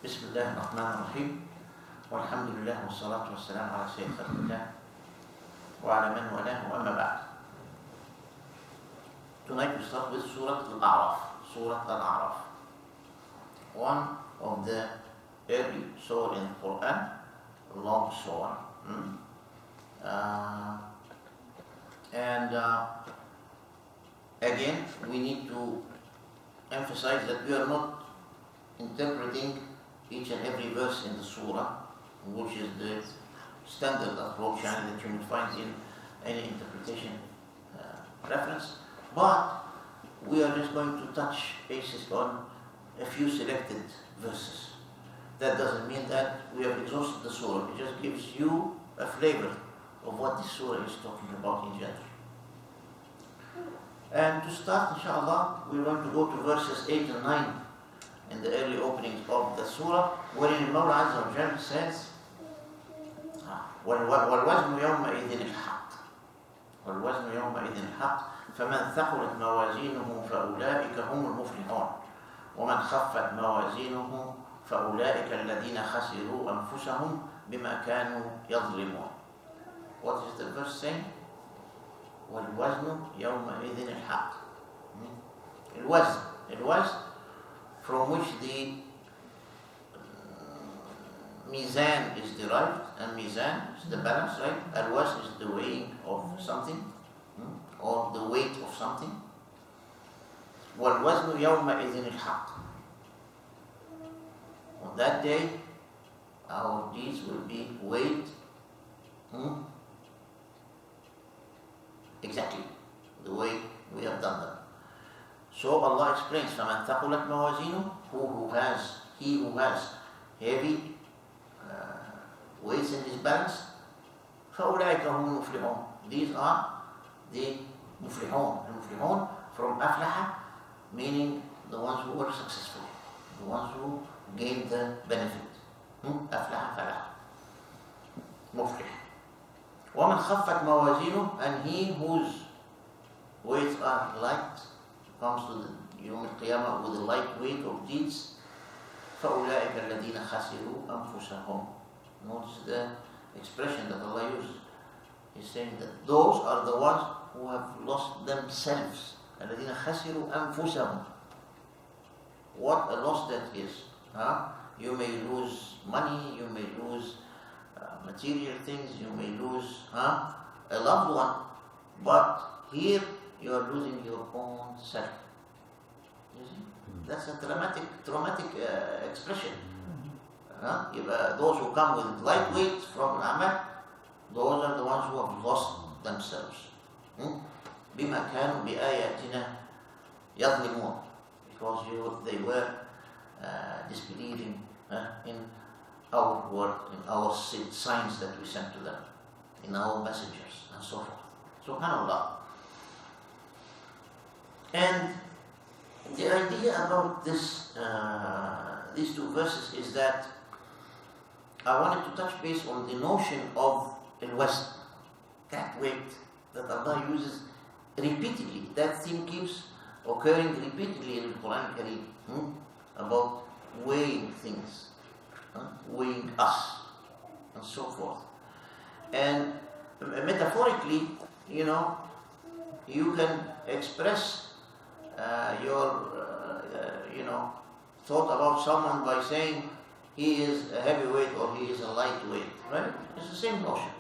بسم الله الرحمن الرحيم والحمد لله والصلاة والسلام على سيد خلق الله وعلى من والاه وأما بعد. Tonight we start with Surat Al-Araf. Surat Al-Araf, one of the early surah in the Quran, a long surah. Again, we need to emphasize that we are not interpreting each and every verse in the surah, which is the standard approach that you will find in any interpretation reference, but we are just going to touch bases on a few selected verses. That doesn't mean that we have exhausted the surah. It just gives you a flavor of what this surah is talking about in general. And to start, inshallah, we're going to go to verses 8 and 9 in the early openings of the surah, wherein Allah Azza wa Jalla says, وَالْوَزْنُ يَوْمَئِذٍ الْحَقِّ وَالْوَزْنُ يَوْمَئِذٍ الْحَقِّ فَمَنْ ثَقُلَتْ مَوَازِينُهُ فَأُولَٰئِكَ هُمُ الْمُفْلِحُونَ وَمَنْ خَفَّتْ مَوَازِينُهُ فَأُولَٰئِكَ الَّذِينَ خَسِرُوا أَنفُسَهُمْ بِمَا كَانُوا يَظْلِمُونَ. What is the verse saying? وَالْوَزْنُ يَوْمَئِذٍ الْحَقِّ. الوزن, from which the mizan is derived, and mizan is the balance, right? Al-wazn is the weighing of something, or the weight of something. وَالْوَزْنُ يَوْمَئِذٍ الْحَقِّ. On that day, our deeds will be weighed exactly the way we have done them. So Allah explains, فَمَنْ ثَقُلَتْ مَوَازِينُهُ, he who has heavy weights in his balance, فَأُولَٰئِكَ هُمُ الْمُفْلِحُونَ. These are the muflihun. The muflihun from aflaha, meaning the ones who were successful, the ones who gained the benefit. Aflaha falah. Muflih. وَمَنْ خَفَّتْ مَوَازِينُهُ, and he whose weights are light, comes to the Yawm al-Qiyamah with a light weight of deeds, فَأُولَٰئِكَ الَّذِينَ خَسِرُوا أَنفُسَهُمْ. Notice the expression that Allah uses. He's saying that those are the ones who have lost themselves. الَّذِينَ خَسِرُوا أَنفُسَهُم. What a loss that is. You may lose money, you may lose material things, you may lose a loved one, but here you are losing your own self. You see? That's a traumatic expression. Those who come with light weight from al-amal, those are the ones who have lost themselves. بِمَا كَانُوا بِآيَاتِنَا يَظْلِمُونَ. Because they were disbelieving in our word, in our signs that we sent to them, in our messengers, and so forth. SubhanAllah. And the idea about these two verses is that I wanted to touch base on the notion of al-wazn, that weight that Allah uses repeatedly. That theme keeps occurring repeatedly in the Quran Kareem, about weighing things, weighing us, and so forth. And metaphorically, you can express your thought about someone by saying he is a heavyweight or he is a lightweight, right? It's the same notion.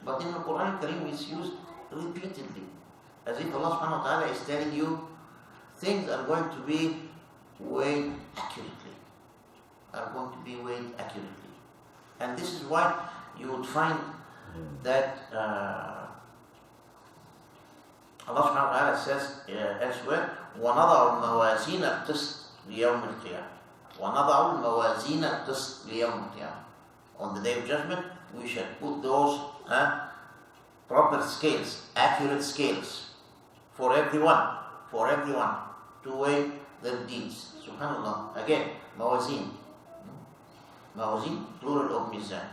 But in the Quran Kareem it's used repeatedly, as if Allah subhanahu wa ta'ala is telling you things are going to be weighed accurately. And this is why you would find that Allah subhanahu wa ta'ala says elsewhere, وَنَضَعُ الْمَوَازِينَ الْقِسْطَ لِيَوْمِ الْقِيَامَةِ. وَنَضَعُ الْمَوَازِينَ الْقِسْطَ لِيَوْمِ الْقِيَامَةِ. On the day of judgment, we shall put those proper scales, accurate scales, for everyone, to weigh their deeds. SubhanAllah. Again, mawazin, plural of mizan.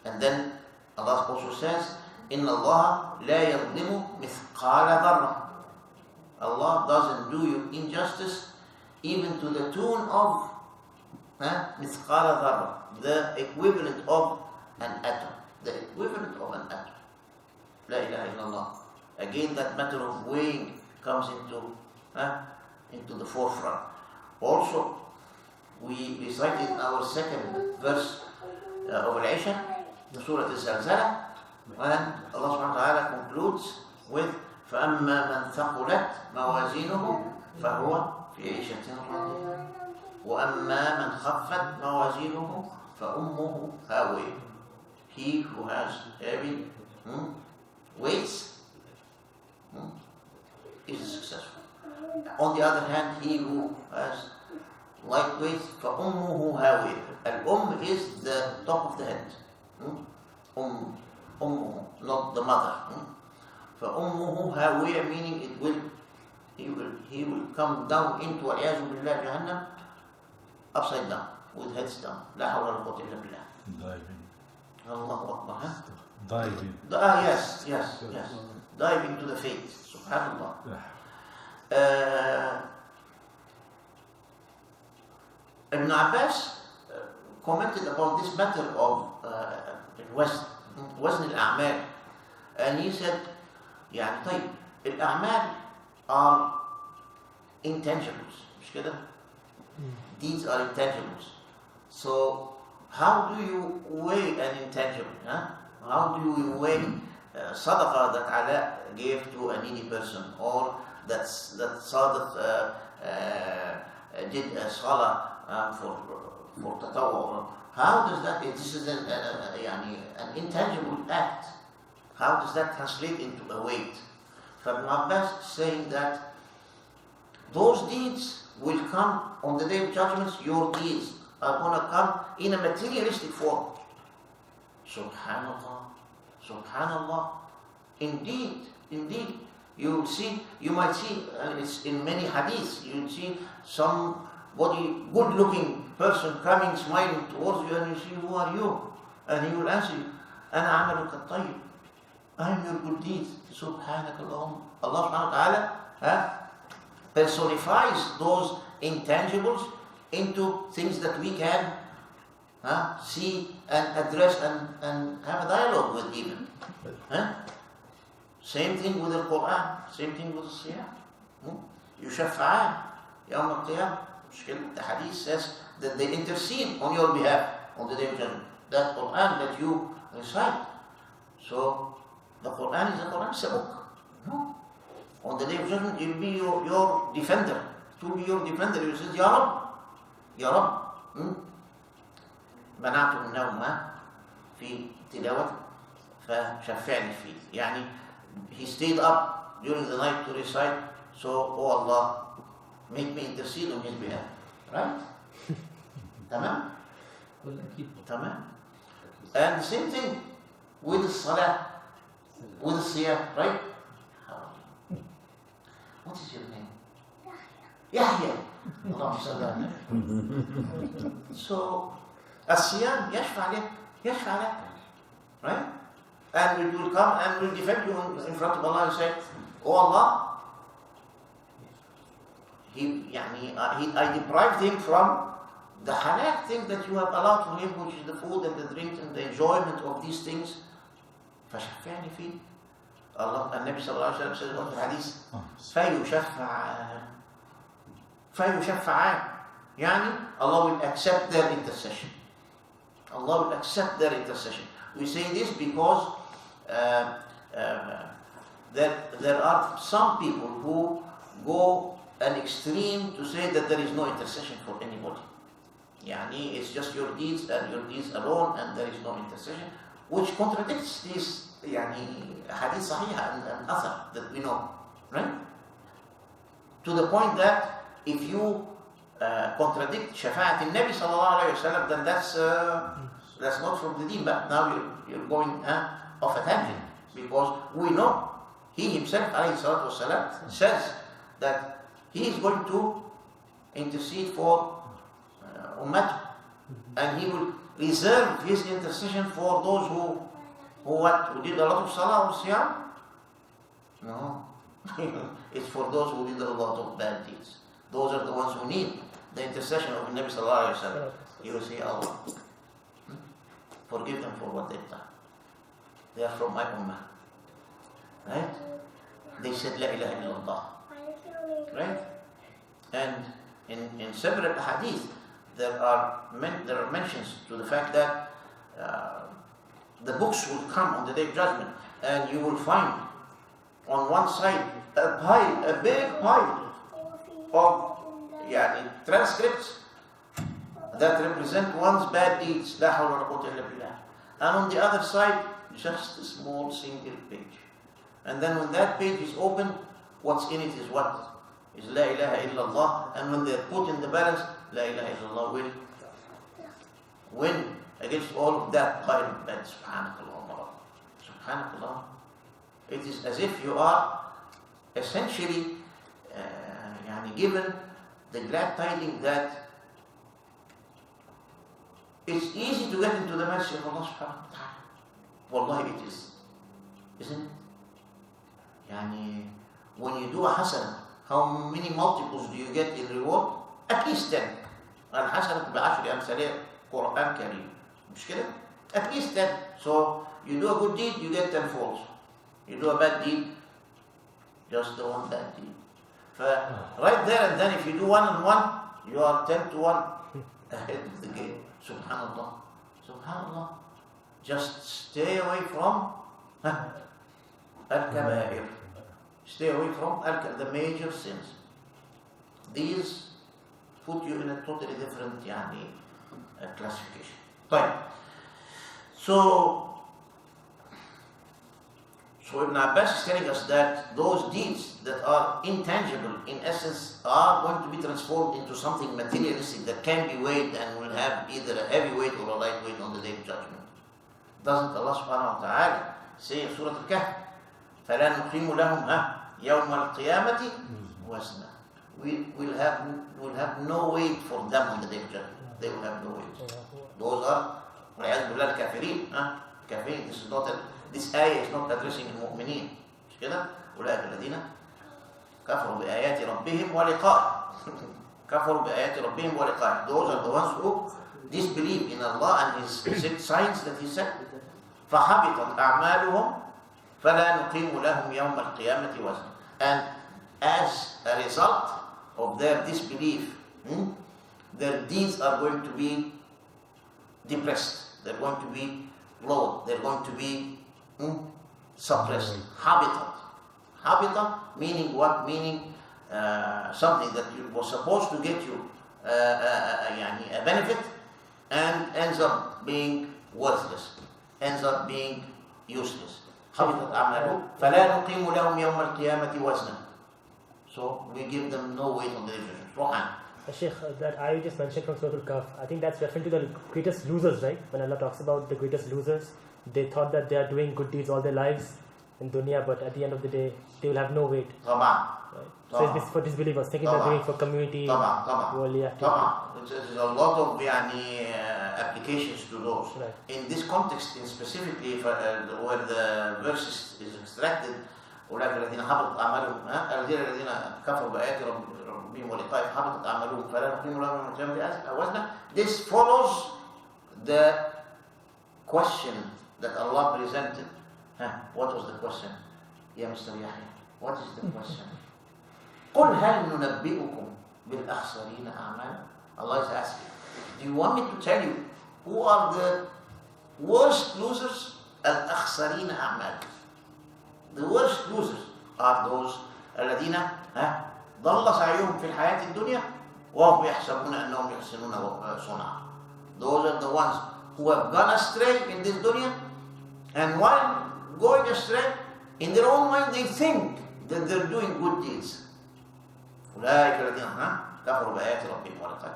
And then Allah also says, إِنَّ اللَّهَ لَا يَظْلِمُ مِثْقَالَ ذَرَّةٍ. Allah doesn't do you injustice even to the tune of مثقال ذرة, the equivalent of an atom. The equivalent of an atom. La ilaha illallah. Again, that matter of weighing comes into the forefront. Also, we recited our second verse of Al-Isha, the Surat Al-Zalzalah, and Allah subhanahu wa ta'ala concludes with فَأَمَّا مَنْ ثَقُلَتْ مَوَازِينُهُ فَهُوَ فِي عِيشَةٍ رَاضِيَةٍ وَأَمَّا مَنْ خَفَّتْ مَوَازِينُهُ فَأُمُّهُ هَاوِيَةٌ. He who has heavy weights is successful. On the other hand, he who has light weights, فَأُمُّهُ هَاوِيَةٌ. Al-Umm is the top of the head. Ummuhu, not the mother. فَأُمُّهُ هَاوِيَةٌ, meaning he will come down into وَعِيَاذُ بِاللَّهِ جَهَنَّمْ upside down, with heads down. لا حول ولا قوة إلا بالله. Diving. Allahu Akbar. Diving. Yes. Diving to the fate. Subhanallah. Ibn Abbas commented about this matter of وزن الأعمال, and he said يعني طيب الأعمال are intangibles, مش كده؟ Deeds are intangibles. So how do you weigh an intangible? How do you weigh sadaqah that Allah gave to a needy person, or that Sadiq did a salah for tatawwu? How does that, this is an intangible act, how does that translate into a weight? Ibn Abbas is saying that those deeds will come on the day of judgments. Your deeds are going to come in a materialistic form. Subhanallah. Indeed, you might see, and it's in many hadiths, you see somebody good-looking person coming, smiling towards you, and you see, who are you? And he will answer you, أنا عملك الطيب. I am your good deeds. Subhanak Allahumma. Allah subhanahu wa ta'ala personifies those intangibles into things that we can see and address and have a dialogue with even. Same thing with the Quran, same thing with the Siyam. يشفعان يوم القيامة. The hadith says that they intercede on your behalf on the day of judgment. That Quran that you recite. So the Quran is a book. On the day of judgment, it will be your defender. It will be your defender. You say, Ya Rab, منعته النوم في تلاوته فشفعني فيه. يعني he stayed up during the night to recite, so oh Allah, make me intercede on his behalf. Right? تمام? And the same thing with the salah, with the siyam, right? What is your name? Yahya. So, الصيام يشفع لك, right? And it will come and will defend you in front of Allah and say, oh Allah, I deprived him from the halal thing that you have allowed for him, which is the food and the drink and the enjoyment of these things. فشفعني فيه. Allah, النبي صلى الله عليه وسلم said in the hadith, فيشفعان. يعني Allah will accept their intercession. Allah will accept their intercession. We say this because there are some people who go an extreme to say that there is no intercession for anybody. Yani it's just your deeds and your deeds alone, and there is no intercession, which contradicts this hadith sahih and athar that we know, right? To the point that if you contradict shafa'at al-Nabi sallallahu alayhi wa sallam, then that's not from the deen, but now you're going off a tangent, because we know he himself alayhi salatu wasalam says that he is going to intercede for ummah, and he will reserve his intercession for those who did a lot of salah or siyam. No. It's for those who did a lot of bad deeds. Those are the ones who need the intercession of the Nabi sallallahu alayhi wa sallam, he will say, Allah, forgive them for what they've done. They are from my ummah. Right? They said, La ilaha illallah. Right? And in several hadith, there are mentions to the fact that the books will come on the day of judgment, and you will find on one side a big pile of transcripts that represent one's bad deeds, la hawla wa la quwwata illa billah. And on the other side, just a small single page. And then when that page is opened, what's in it is what? Is La ilaha illallah. And when they're put in the balance, La ilaha illallah will win against all of that pile of bad. Subhanakallah. Subhanakallah. It is as if you are essentially given the glad tidings that it's easy to get into the mercy of Allah subhanahu wa ta'ala. Wallahi it is. Isn't it? When you do a hasanah, how many multiples do you get in reward? At least 10. الحسنة بعشر أمثالها Quran Kareem. مش كده? At least 10. So you do a good deed, you get 10 folds. You do a bad deed, just the one bad deed. Right there and then, if you do 1 and 1, you are 10 to 1 ahead of the game. Subhanallah. Subhanallah. Just stay away from al-kabair. Stay away from the major sins. These put you in a totally different classification. Fine. So Ibn Abbas is telling us that those deeds that are intangible, in essence, are going to be transformed into something materialistic that can be weighed and will have either a heavy weight or a light weight on the day of judgment. Doesn't Allah subhanahu wa ta'ala say in Surat Al-Kahf, فَلَا نُقِيمُ لَهُمْ يَوْمَ الْقِيَامَةِ وَزْنًا. We'll have no weight for them on the day of judgment. They will have no weight. Those are وَلَعِيَذْ بِاللَّهِ الْكَافِرِينَ. Kafirin, this ayah is not addressing the mu'mineen. مش كده؟ أولئك الذين كفروا بآيات ربهم ولقائه. كفروا بآيات ربهم ولقائه. Those are the ones who disbelieve in Allah and His signs that He sent. فحبطت أعمالهم فلا نقيم لهم يوم القيامة وزنا. And as a result of their disbelief, their deeds are going to be depressed. They're going to be lowered. They're going to be suppressed. Habitat meaning what? Meaning something that was supposed to get you a benefit and ends up being worthless, ends up being useless. حبطت أعمالهم فلا نقيم لهم يوم القيامة وزنا. So we give them no weight on the judgment. Rohan. Sheikh, that I just mentioned from Surat Al-Araf, I think that's referring to the greatest losers, right? When Allah talks about the greatest losers, they thought that they are doing good deeds all their lives in dunya, but at the end of the day, they will have no weight. Right? So it's for disbelievers, thinking they're doing for community, worldly activity. There's a lot of applications to those. Right. In this context, specifically where the verse is extracted, أولئك الذين حبطت أعمالهم الذين كفروا بآيات ربهم ولقائه حبطت أعمالهم فلا نقيم لهم يوم القيامة وزنا. This follows the question that Allah presented. What was the question? Ya Mr. Yahya, what is the question? قل هل ننبئكم بالأخسرين أعمالا. Allah is asking, do you want me to tell you who are the worst losers? الأخسرين أعمالا. The worst losers are those الذين ضل سعيهم في الحياة الدنيا وهم يحسبون أنهم يحسنون صنعا. Those are the ones who have gone astray in this dunya, and while going astray, in their own mind they think that they're doing good deeds. أولئك الذين كفروا بآيات ربهم ولقائه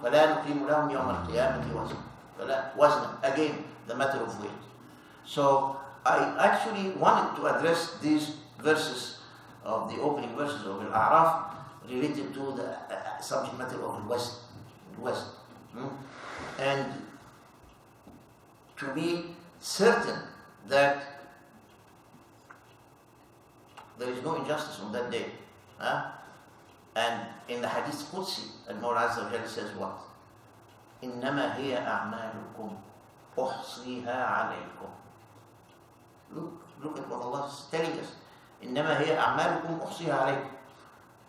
فلا نقيم لهم يوم القيامة وزنا. Again, the matter of weight. So I actually wanted to address these verses of the opening verses of Al-Araf related to the subject matter of the West. And to be certain that there is no injustice on that day. And in the Hadith Qudsi, Al-Mawla Azza wa Jalla says what? إنما هي أعمالكم أحصيها عليكم. Look at what Allah is telling us. إنما هي أعمالكم أحصيها عليكم.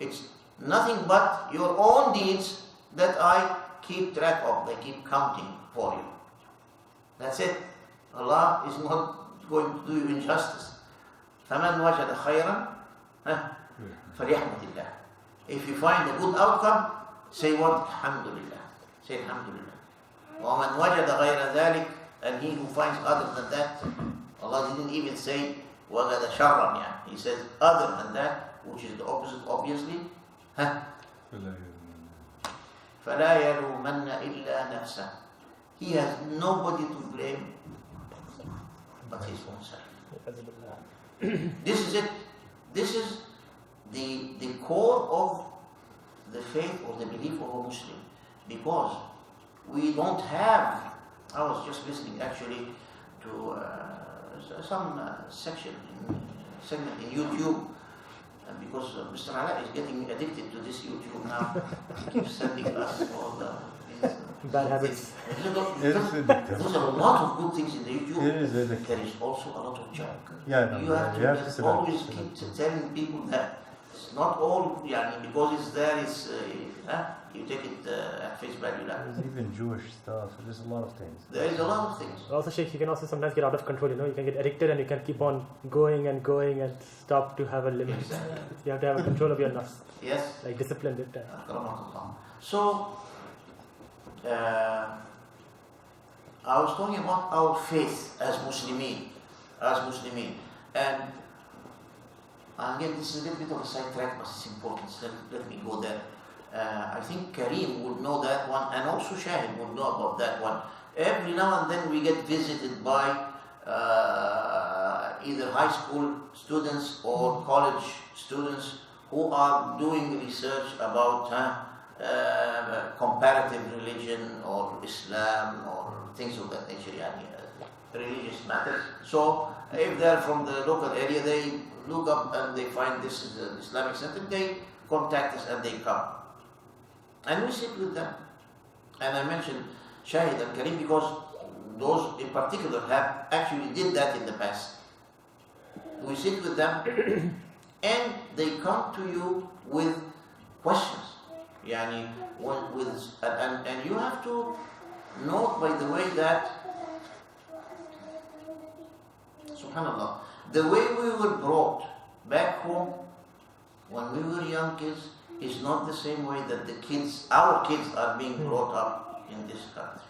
It's nothing but your own deeds that I keep track of, I keep counting for you. That's it. Allah is not going to do you injustice. فَمَنْ وَجَدَ خَيْرًا فَلْيَحْمَدِ اللَّهِ. If you find a good outcome, say what? Alhamdulillah. Say Alhamdulillah. وَمَنْ وَجَدَ غَيْرَ ذَلِكَ. And he who finds other than that, Allah didn't even say وَجَدَ شَرًّا. He says other than that, which is the opposite obviously. فَلَا يَلُومَنَّ إِلَّا نَفْسَهُ. He has nobody to blame but his own self. This is it. This is the core of the faith or the belief of a Muslim. Because we don't have, I was just listening actually to some segment in YouTube, because Mr. Ala is getting addicted to this YouTube now. He keeps sending us all the bad habits. There's a lot of good things in the YouTube. There is also a lot of junk. You have to always keep telling people that it's not all, because it's there, you take it at face value. There's even Jewish stuff. There's a lot of things. There is a lot of things. Also, Sheikh, you can also sometimes get out of control. You can get addicted and you can keep on going and stop to have a limit. Exactly. You have to have a control of your nafs. Yes. Like discipline with that. So, I was talking about our faith as Muslimin. And again, this is a little bit of a sidetrack, but it's important. So let me go there. I think Kareem would know that one, and also Shahid would know about that one. Every now and then we get visited by either high school students or college students who are doing research about comparative religion or Islam or things of that nature, religious matters. So if they're from the local area, they look up and they find this is an Islamic center, they contact us and they come. And we sit with them. And I mentioned Shahid and Kareem because those in particular have actually did that in the past. We sit with them and they come to you with questions. And you have to note, by the way, that subhanallah, the way we were brought back home when we were young kids is not the same way that our kids are being brought up in this country.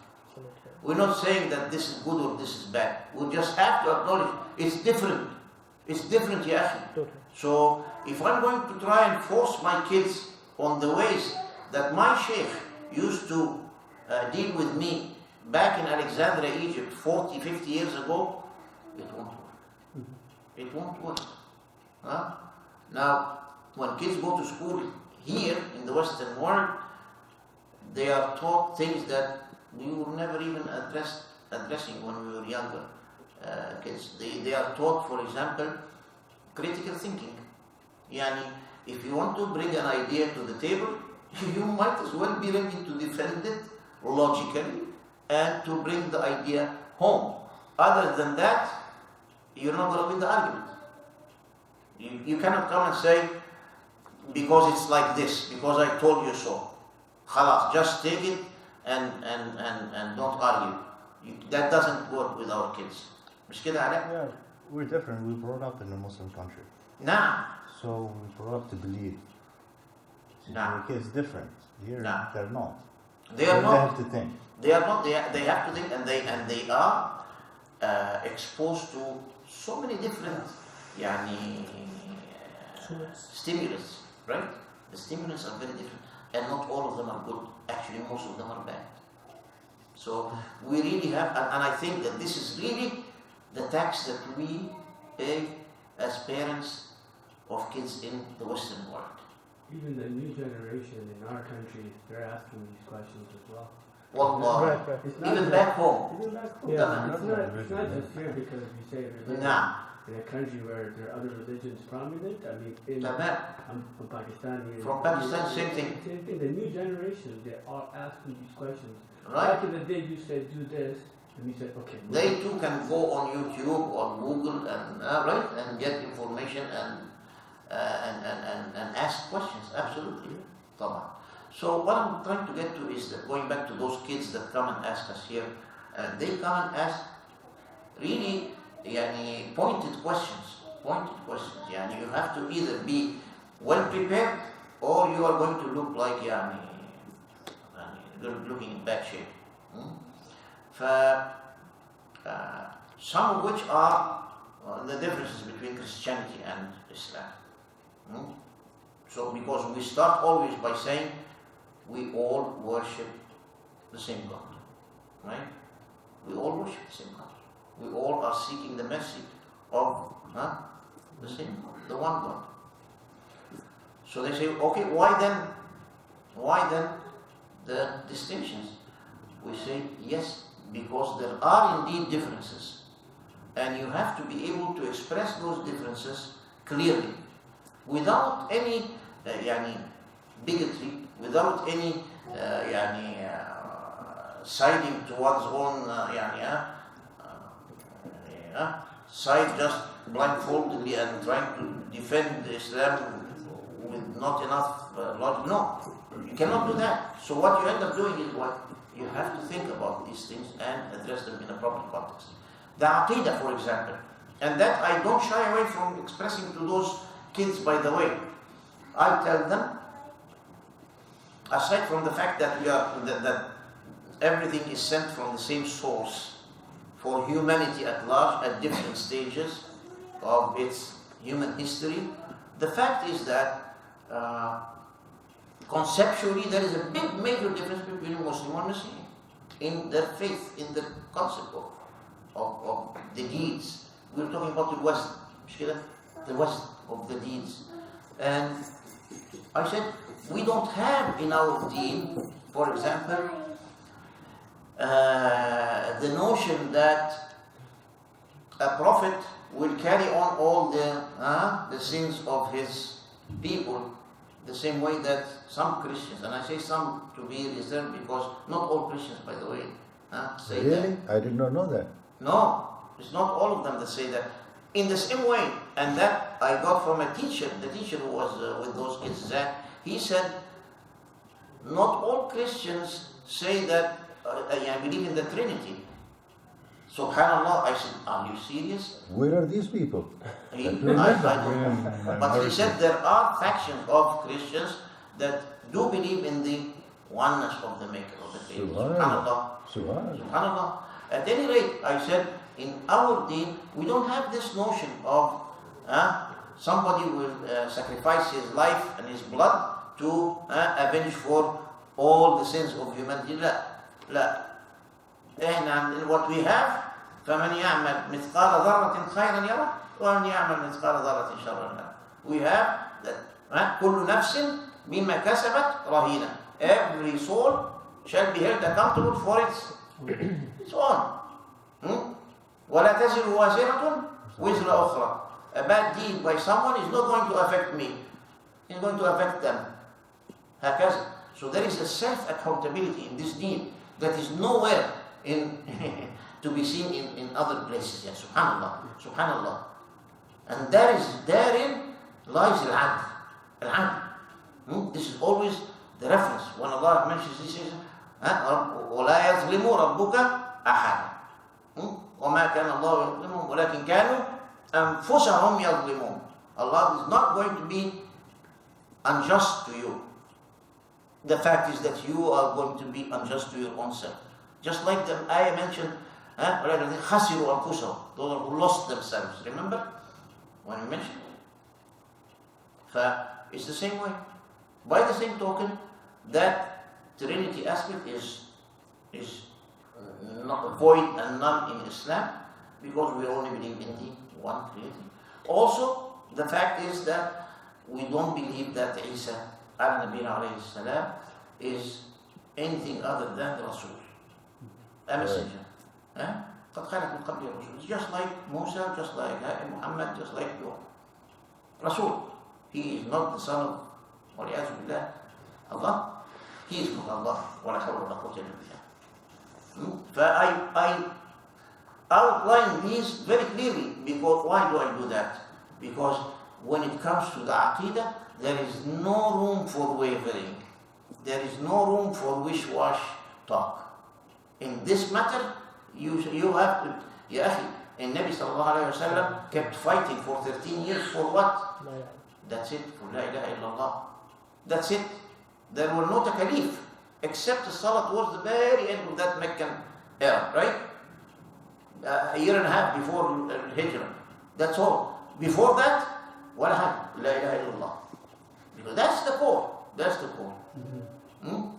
We're not saying that this is good or this is bad. We just have to acknowledge it's different. It's different, So if I'm going to try and force my kids on the ways that my sheikh used to deal with me back in Alexandria, Egypt 40, 50 years ago, it won't work. It won't work. Now, when kids go to school here in the Western world, they are taught things that we were never even addressing when we were younger kids. They are taught, for example, critical thinking. If you want to bring an idea to the table, you might as well be ready to defend it logically and to bring the idea home. Other than that, you're not going to win the argument. You cannot come and say, because it's like this, because I told you so. Khalas, just take it and don't argue. That doesn't work with our kids. Yeah, we're different. We brought up in a Muslim country. Nah. So we brought up to believe. Nah. The kids different. Here, they're not. They are not. They have to think. They are not. They have to think, and they are exposed to so many different stimulus, right? The stimulus are very different, and not all of them are good. Actually, most of them are bad. So we really have, and I think that this is really the tax that we pay as parents of kids in the Western world. Even the new generation in our country, they're asking these questions as well. Wallah. Right. It's not Even just, back home. Even back home. Yeah. It's not just here because you say religion. Nah. in a country where there are other religions prominent. I mean, I'm from Pakistan. From Pakistan, same thing. Same thing. The new generation, they are asking these questions. Right? Back in the day, you said do this, and you said okay. They too can go on YouTube or Google and right and get information and ask questions. Absolutely. So what I'm trying to get to is that going back to those kids that come and ask us here, they come and ask really pointed questions. You have to either be well prepared or you are going to look like looking in bad shape. Some of which are the differences between Christianity and Islam. So because we start always by saying we all worship the same God, right? We all worship the same God. We all are seeking the message of the same God, the one God. So they say, okay, why then the distinctions? We say, yes, because there are indeed differences. And you have to be able to express those differences clearly, without any bigotry, without any siding to one's own side, just blindfoldedly and trying to defend Islam with not enough logic. No, you cannot do that. So what you end up doing is what? You have to think about these things and address them in a proper context. The Aqidah, for example, and that I don't shy away from expressing to those kids, by the way. I tell them, aside from the fact that that everything is sent from the same source for humanity at large at different stages of its human history, the fact is that conceptually there is a big major difference between Muslim and Muslim in their faith, in the concept of the deeds. We're talking about the West, the West of the deeds. And I said, we don't have in our deen, for example, the notion that a prophet will carry on all the sins of his people, the same way that some Christians, and I say some to be reserved because not all Christians, by the way, say that. Really? I did not know that. No, it's not all of them that say that. In the same way, and that I got from a teacher, the teacher who was with those kids, Zach, he said, not all Christians say that I believe in the Trinity. SubhanAllah, I said, are you serious? Where are these people? I don't know. But he said there are factions of Christians that do believe in the oneness of the Maker of the Creator. SubhanAllah. SubhanAllah. At any rate, I said, in our deen, we don't have this notion of somebody will sacrifice his life and his blood to avenge for all the sins of humanity. لا. And what we have, فَمَنْ يَعْمَلْ مِثْقَالَ ذَرَّةٍ خَيْرًا يَرَهُ وَمَنْ يَعْمَلْ مِثْقَالَ ذَرَّةٍ شَرًّا يَرَهُ. We have that كُلُّ نَفْسٍ مِمَّا كَسَبَتْ رَهِينًا. Every soul shall be held accountable for its own. وَلَا تَزِرُ وَازِرَةٌ وِزْرَ أُخْرَى. A bad deed by someone is not going to affect me. It's going to affect them. هكذا. So there is a self-accountability in this deen that is nowhere in to be seen in other places. Yeah, subhanallah, subhanallah. And therein lies al-adl. Al-adl. This is always the reference. When Allah mentions this, وَلَا يَظْلِمُ رَبُّكَ أَحَدًا. وَمَا كَانَ اللَّهُ يَظْلِمُهُمْ وَلَكِنْ كَانُوا أَنفُسَهُمْ يَظْلِمُونَ. Allah is not going to be unjust to you. The fact is that you are going to be unjust to your own self. Just like the ayah mentioned, خَسِرُوا أَنفُسَهُم, those who lost themselves. Remember? When we mentioned it. It's the same way. By the same token, that Trinity aspect is not void and none in Islam, because we only believe in the one Creator. Also, the fact is that we don't believe that Isa alayhi salam is anything other than the Rasul, a messenger. قد خلت من قبل الرسل. It's just like Musa, just like Muhammad, just like you. Rasul. He is not the son of والعياذ بالله Allah. He is not Allah. ولا حول ولا قوة إلا بالله. I outline these very clearly. Because why do I do that? Because when it comes to the Aqidah, there is no room for wavering. There is no room for wish-wash talk. In this matter, you have to, Ya akhi, and Nabi sallallahu alayhi wa sallam kept fighting for 13 years for what? That's it, for La ilaha illallah. That's it. There were no takalif, except the salah towards the very end of that Meccan era, right? A year and a half before Hijrah. That's all. Before that, wala had La ilaha illallah. Because that's the core. That's the core.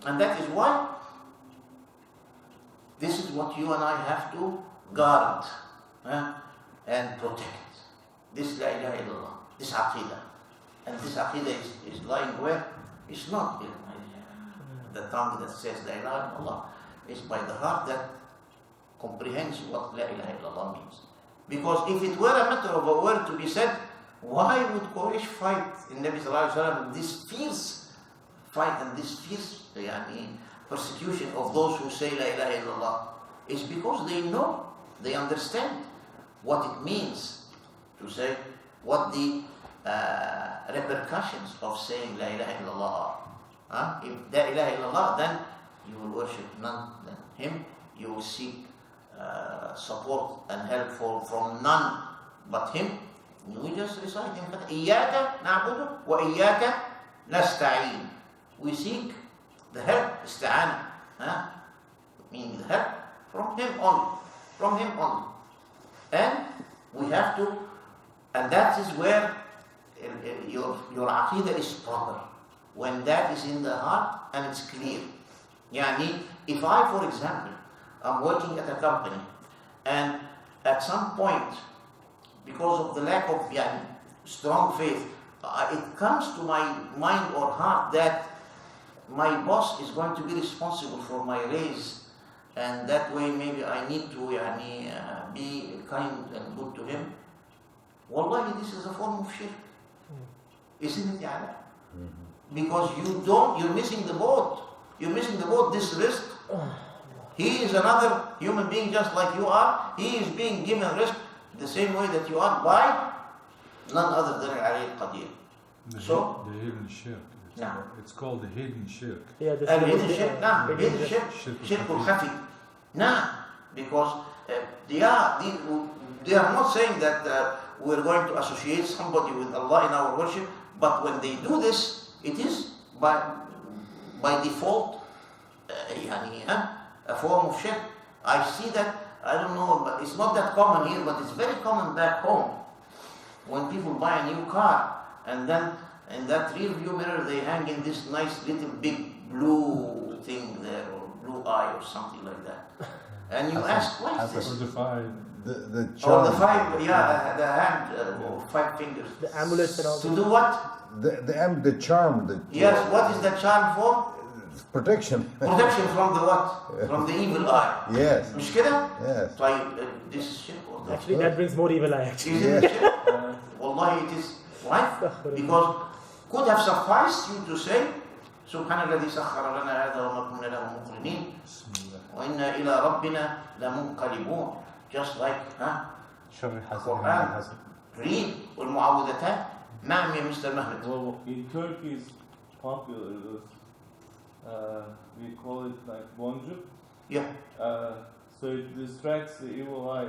And that is why this is what you and I have to guard and protect. This La ilaha illallah, this aqidah. And this aqidah is lying where? It's not in the tongue that says La ilaha illallah. It's by the heart that comprehends what La ilaha illallah means. Because if it were a matter of a word to be said, why would Quraysh fight in Nabi sallallahu alayhi wa sallam this fierce fight and this fierce persecution of those who say La ilaha illallah? It's because they know, they understand what it means to say, what the repercussions of saying La ilaha illallah are. If La ilaha illallah, then you will worship none than Him, you will seek support and help from none but Him. We just recite in fact, إِيَّاكَ نَعْبُدُ وَإِيَّاكَ نَسْتَعِينُ. We seek the help, ista'ana, meaning the help from Him only, from Him only. And we have to, and that is where your aqidah is proper, when that is in the heart and it's clear. Yani, if I, for example, I'm working at a company and at some point, because of the lack of strong faith, it comes to my mind or heart that my boss is going to be responsible for my raise, and that way maybe I need to be kind and good to him. Wallahi, this is a form of shirk. Isn't it, Ya'la? Because you're missing the boat. You're missing the boat, this risk. He is another human being just like you are. He is being given risk the same way that you are by none other than Ali Qadir. So, the hidden shirk. It's called the hidden shirk. Yeah, the hidden shirk, hidden shirk al-khafi. Because they are not saying that we're going to associate somebody with Allah in our worship, but when they do this, it is by default a form of shirk. I see that, I don't know, but it's not that common here, but it's very common back home. When people buy a new car, and then in that rear view mirror they hang in this nice little big blue thing there, or blue eye or something like that. And you ask, what is this? Or the five. The Or the five, the hand, 5 fingers. The amulets and all. To do what? The charm. Yes, what is the charm for? Protection. Protection from the what? From the evil eye. Yes. مش كده؟ Yes. So this is shirk. Actually, that brings more evil eye. Actually, Isn't it shirk? Wallahi, it is. Why? Because could have sufficed you to say سبحان الذي سخر لنا هذا وما كنا له مقرنين وإنا إلى ربنا لمنقلبون. Just like Quran. Read والمعوذتان. نعم يا Mr. Mahmoud. Well, in Turkey it's popular. We call it like boncuk. Yeah. So it distracts the evil eye.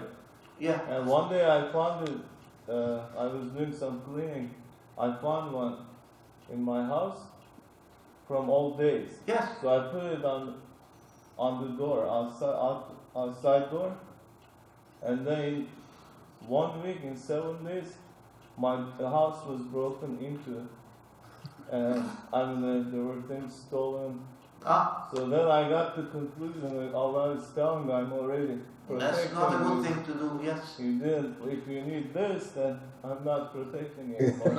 Yeah. And one day I found it. I was doing some cleaning. I found one in my house from old days. Yes. So I put it on the door, outside door. And then in 1 week, in 7 days, the house was broken into. And there were things stolen. So then I got the conclusion that Allah is telling me I'm already protecting. That's not a good thing to do, yes. You did. If you need this, then I'm not protecting you. Yes. Not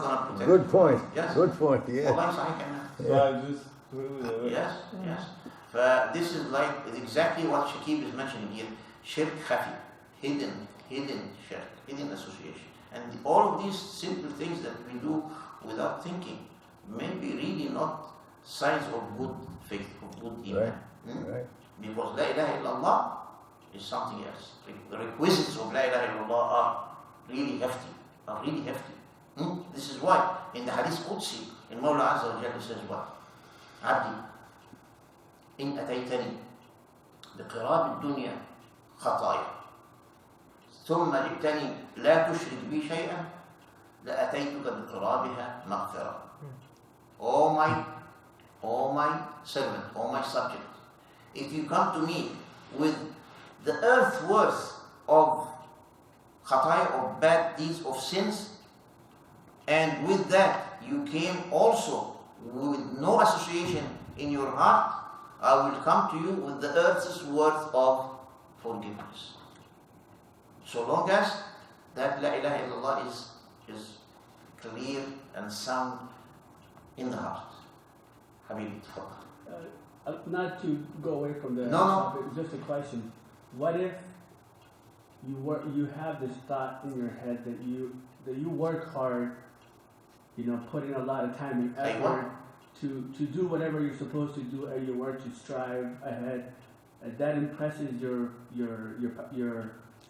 gonna protect Good you. point. Yes. Good point. Yes. Wallahi صحيح كمان. So I just threw it away. Yes, yes. This is like exactly what Shakib is mentioning here. shirk khafi, hidden shirk, hidden association. And all of these simple things that we do without thinking may be really not signs of good faith, of good iman. Right. Because La ilaha illallah is something else. The requisites of La ilaha illallah are really hefty, This is why in the Hadith Qudsi, in Mawla Azza wa Jalla says what? Abdi, in ataytani بقراب الدنيا خطايا ثم جئتني لا تشرك بي شيئا لأتيتك بقرابها مغفرة. Oh my servant, oh my subject, if you come to me with the earth worth of khataya, of bad deeds, of sins, and with that you came also with no association in your heart, I will come to you with the earth's worth of forgiveness. So long as that La ilaha illallah is clear and sound in the heart. Habibi, tafadhal. Not to go away from the No. topic, just a question. What if you have this thought in your head that you work hard, put in a lot of time and effort to do whatever you're supposed to do at your work, to strive ahead, that impresses your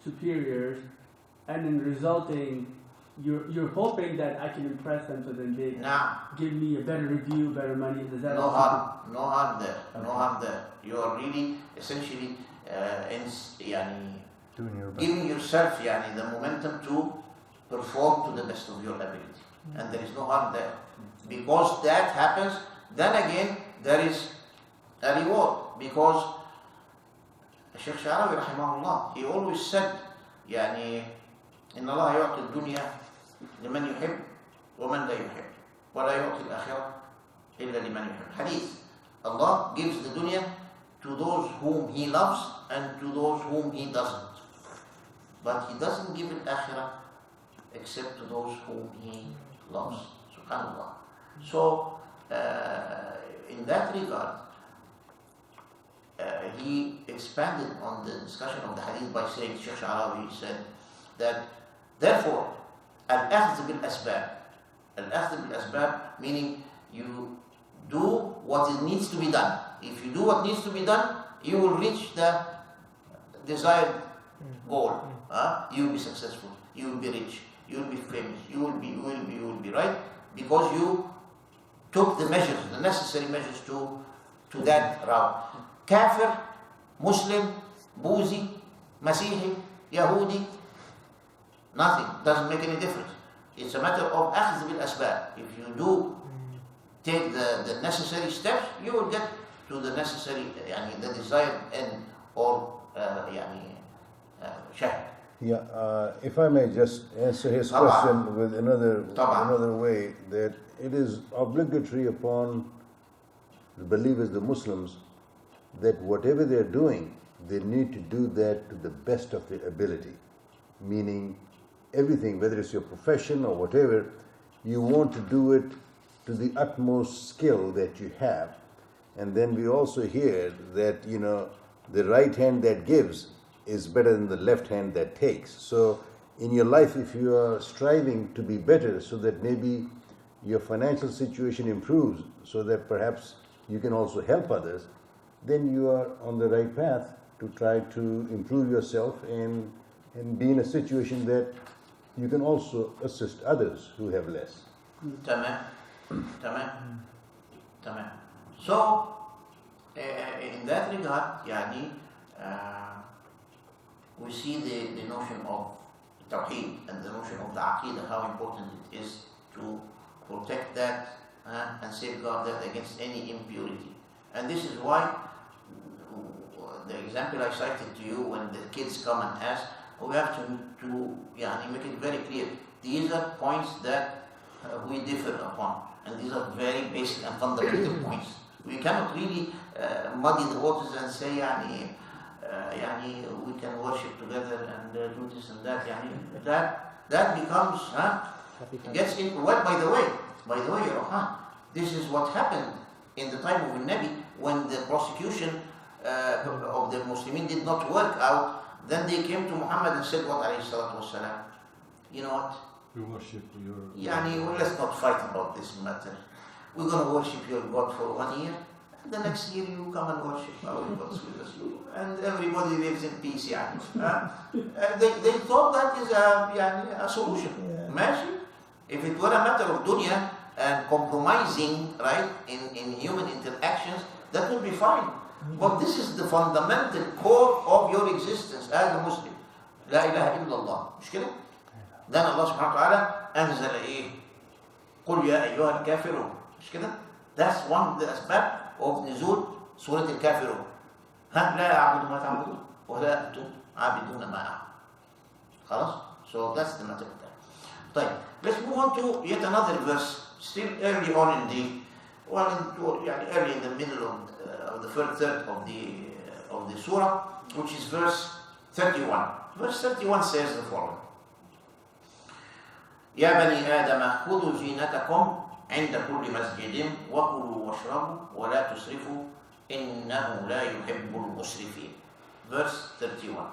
superiors, and in resulting, you're hoping that I can impress them so then they give me a better review, better money. Does that No harm there. Okay. No harm there. You are really essentially Doing your best. giving yourself the momentum to perform to the best of your ability. And there is no harm there. Because that happens, then again there is a reward. Because Shaykh Sha'rawi rahimahullah, he always said, إن الله يعطي الدنيا لمن يحب ومن لا يحب ولا يعطي الآخرة إلا لمن يحب. Hadith. Allah gives the dunya to those whom He loves and to those whom He doesn't. But He doesn't give it akhirah except to those whom He loves. Subhanallah. So, in that regard, he expanded on the discussion of the hadith by saying, Shaykh Sha'rawi said that, therefore, al-akhdh bil-asbab. Al-akhdh bil-asbab meaning you do what needs to be done. If you do what needs to be done, you will reach the desired goal. You will be successful, you will be rich, you will be famous, you will be right, because you took the measures, the necessary measures to that route. Kafir, Muslim, Boozi, Masihi, Yahudi, nothing, doesn't make any difference. It's a matter of akhdh bil asbab. If you do take the necessary steps, you will get to the necessary, the desired end or shahid. Yeah, if I may just answer his question with another way, that it is obligatory upon the believers, the Muslims, that whatever they're doing, they need to do that to the best of their ability. Meaning, everything, whether it's your profession or whatever, you want to do it to the utmost skill that you have. And then we also hear that, the right hand that gives is better than the left hand that takes. So in your life, if you are striving to be better so that maybe your financial situation improves so that perhaps you can also help others, then you are on the right path to try to improve yourself and be in a situation that you can also assist others who have less. Tamam. So, in that regard, we see the notion of Tawheed and the notion of the Aqidah, how important it is to protect that and safeguard that against any impurity. And this is why the example I cited to you, when the kids come and ask, we have to make it very clear. These are points that we differ upon, and these are very basic and fundamental points. We cannot really muddy the waters and say, we can worship together and do this and that. That becomes, gets into, well, by the way, Rohan, this is what happened in the time of the Nabi when the prosecution of the Muslimin did not work out. Then they came to Muhammad and said, what, alayhi salatu wasalam? You know what? We worship your. Well, let's not fight about this matter. We're going to worship your God for 1 year. And the next year you come and worship our gods with us. And everybody lives in peace. They thought that is a solution. Imagine if it were a matter of dunya and compromising, right, in human interactions, that would be fine. But this is the fundamental core of your existence as a Muslim. La ilaha illallah. مش كده؟ Then Allah subhanahu wa ta'ala أنزل إيه؟ قل يا أيها الكافرون. مش كده؟ That's one of the أسباب of نزول سورة الكافرون. لا أعبد ما تعبدون ولا أنتم عابدون ما أعبد. خلاص? So that's the matter of that. طيب, let's move on to yet another verse, still early on in the, early in the middle of the first third of the surah, which is verse 31. Verse 31 says the following: يا بني آدم خذوا زينتكم عند كل مسجد وكلوا واشربوا ولا تسرفوا إنه لا يحب المسرفين. Verse 31.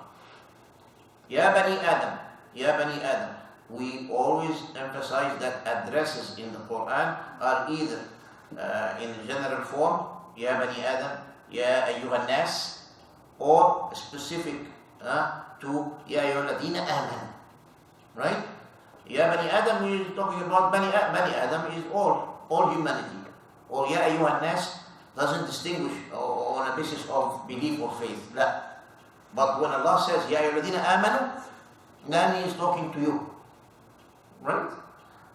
يا بني آدم, يا بني آدم. We always emphasize that addresses in the Quran are either in general form, يا بني آدم, يا أيها الناس, or specific to يا أيها الذين آمنوا. Right? يا بني آدم, we're talking about بني آدم is all humanity. Or يا أيها الناس doesn't distinguish on a basis of belief or faith. لا. But when Allah says يا أيها الذين آمنوا, then He is talking to you. Right?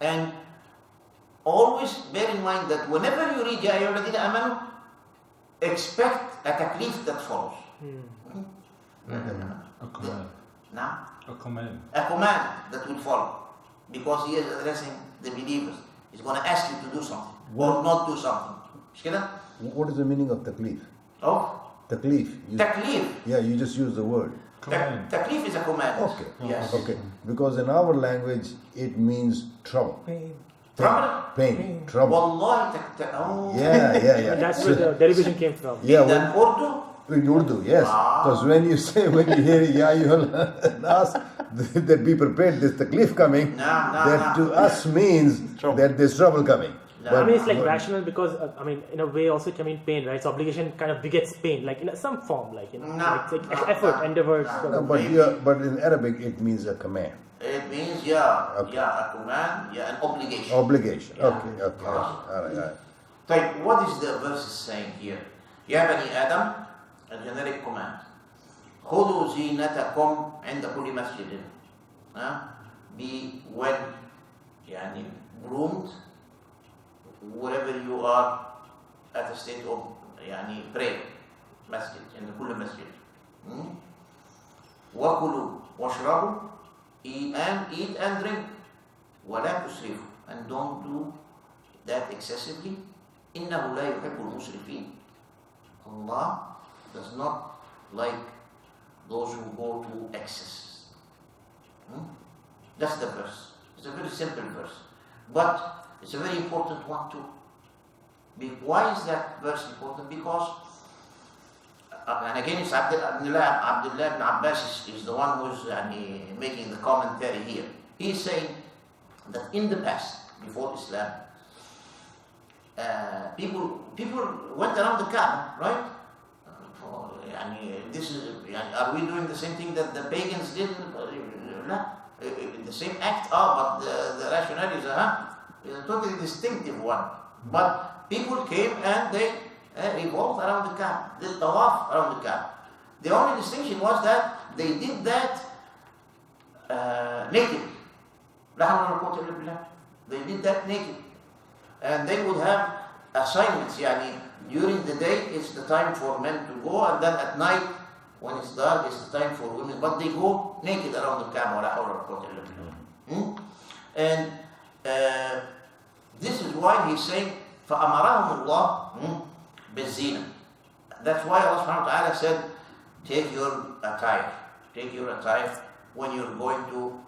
And always bear in mind that whenever you read يا أيها الذين آمنوا, expect a taklif that follows. A command. Now? A command. A command that will follow. Because He is addressing the believers. He's going to ask you to do something or not do something. مش كده? What is the meaning of taklif? Oh? Taklif. Taklif. Yeah, you just use the word. Command. Taklif is a command. Okay. Yes. Okay. Because in our language, it means trouble. Pain. Trouble. Wallahi Yeah. That's where the derivation came from. Yeah, In the Urdu? in Urdu, yes. Because when you hear Ya ayyuhal nas, that be prepared, there's taklif coming, that to us means that there's trouble coming. I mean, it's like rational because, in a way also it can mean pain, right? So obligation kind of begets pain, like in some form, like, effort, endeavor. No, but in Arabic it means a command. It means, a command, an obligation. Obligation. Yeah. Okay. All right. Like, what is the verse saying here? يا بني آدم, a generic command. خذوا زينتكم عند كل مسجد. Be well, groomed wherever you are at a state of prayer. Masjid, in كل مسجد. وكلوا واشربوا, eat and drink. ولا تسرفوا, and don't do that excessively. إنه لا يحب المسرفين. Allah does not like those who go to excess. That's the verse. It's a very simple verse, but it's a very important one too. Why is that verse important? Because, and again, it's Abdullah ibn Abbas is the one who's making the commentary here. He's saying that in the past, before Islam, people went around the Kaaba, right? This is, are we doing the same thing that the pagans did? The same act, but the rationale is a totally distinctive one. But people came and they revolved around the Kaaba, did tawaf around the Kaaba. The only distinction was that they did that naked. They did that naked. And they would have assignments. During the day, it's the time for men to go, and then at night, when it's dark, it's the time for women. But they go naked around the Kaaba. And this is why he's saying, فَأَمَرَهُمُ اللَّهُ بِالزِّينَةِ. That's why Allah subhanahu wa ta'ala said, take your attire when you're going to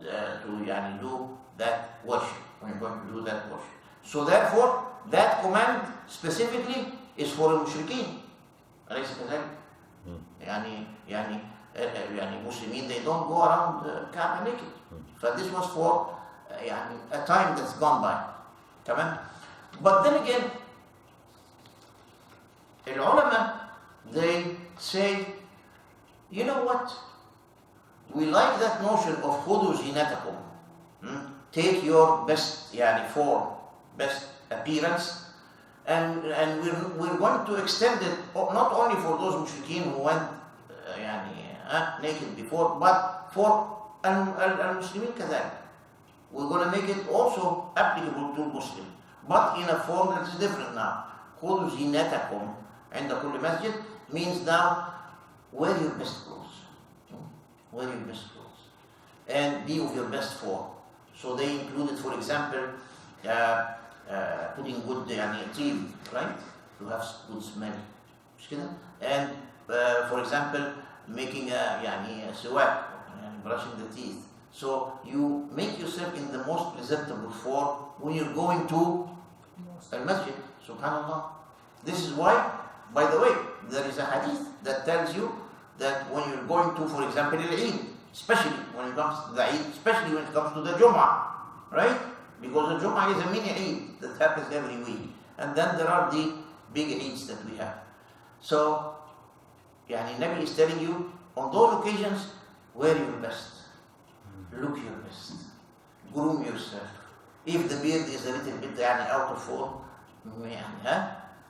do that worship. When you're going to do that worship. So therefore, that command specifically is for the mushrikeen. يعني Muslimin, they don't go around Kaaba naked. So this was for يعني a time that's gone by. تمام. But then again, العلماء, they say, you know what? We like that notion of خذوا زينتكم. Take your best يعني form, best appearance, and we're going to extend it not only for those mushrikeen who went يعني naked before, but for المسلمين كذلك. We're going to make it also applicable to Muslim, but in a form that is different now. خذوا زينتكم عند كل مسجد means now wear your best clothes. Wear your best clothes and be of your best form. So they included, for example, putting good يعني طيب, right? To have good smell. مش كده? And for example, making يعني سواك, brushing the teeth. So you make yourself in the most presentable form when you're going to al-masjid. Subhanallah. This is why, by the way, there is a hadith that tells you that when you're going to, for example, al-Eid, especially when it comes to the Eid, especially when it comes to the Jum'ah, right? Because the Jum'ah is a mini Eid that happens every week. And then there are the big Eids that we have. So, yani Nabi is telling you, on those occasions, wear your best. Look your best. Groom yourself. If the beard is a little bit out of form,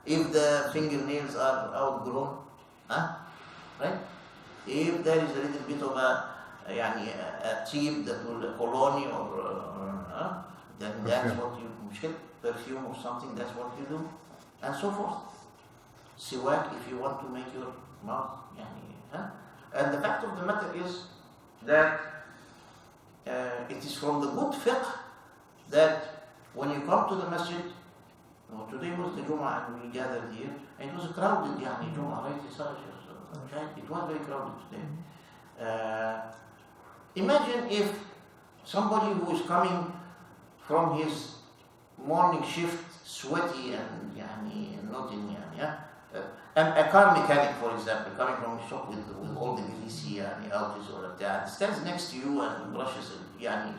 if the fingernails are outgrown, right? If there is a little bit of a tube that will colony or then that's what you perfume or something, that's what you do, and so forth. Siwak if you want to make your mouth, and the fact of the matter is that it is from the good fiqh that when you come to the masjid, today was the Jum'ah and we gathered here, and it was crowded, Jum'ah, right? It was very crowded today. Imagine if somebody who is coming from his morning shift, sweaty and not in a car mechanic, for example, coming from the shop with all the greasy outies or that, stands next to you and brushes it,